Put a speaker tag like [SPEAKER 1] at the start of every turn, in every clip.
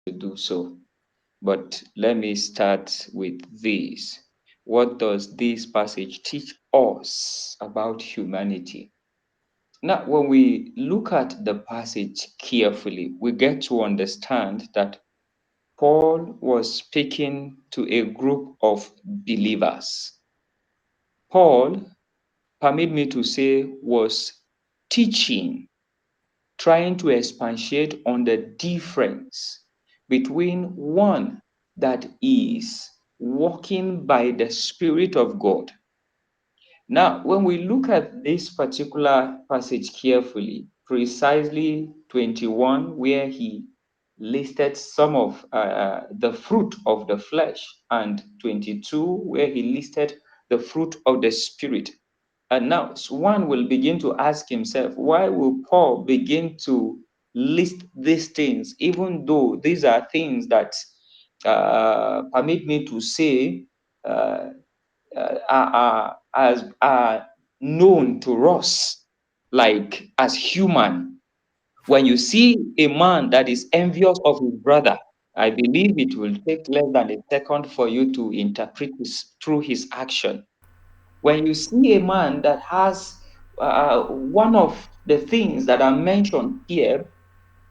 [SPEAKER 1] to do so. But let me start with this. What does this passage teach us about humanity? Now, when we look at the passage carefully, we get to understand that Paul was speaking to a group of believers. Paul, permit me to say, was teaching, trying to expatiate on the difference between one that is walking by the Spirit of God. Now, when we look at this particular passage carefully, precisely 21, where he listed some of the fruit of the flesh, and 22, where he listed the fruit of the Spirit. And now one will begin to ask himself, why will Paul begin to list these things, even though these are things that, permit me to say, uh, are known to us, like as human. When you see a man that is envious of his brother, I believe it will take less than a second for you to interpret this through his action. When you see a man that has one of the things that are mentioned here,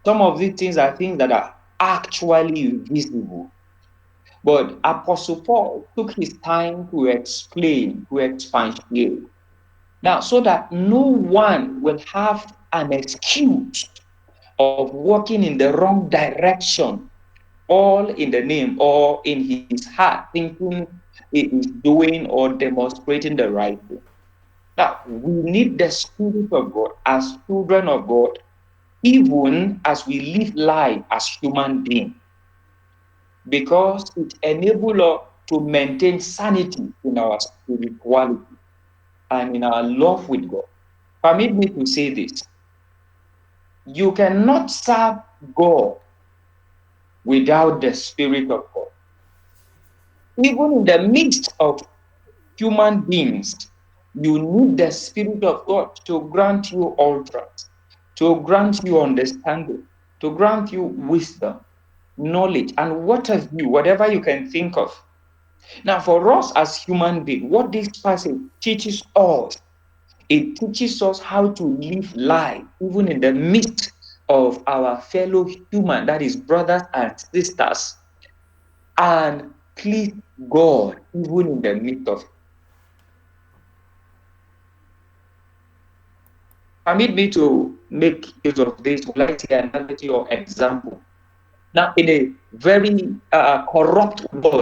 [SPEAKER 1] some of these things are things that are actually visible. But Apostle Paul took his time to explain, to expatiate. Now, so that no one will have an excuse of walking in the wrong direction, all in the name or in his heart, thinking he is doing or demonstrating the right thing. Now, we need the Spirit of God as children of God, even as we live life as human beings, because it enables us to maintain sanity in our spirituality and in our love with God. Permit me to say this. You cannot serve God without the Spirit of God. Even in the midst of human beings, you need the Spirit of God to grant you utterance, to grant you understanding, to grant you wisdom, knowledge, and what have you, whatever you can think of. Now, for us as human beings, what this passage teaches us, it teaches us how to live life, even in the midst of our fellow human, that is, brothers and sisters, and please God, even in the midst of. Permit me to make use of this, would like to say analogy or example. Now, in a very corrupt world,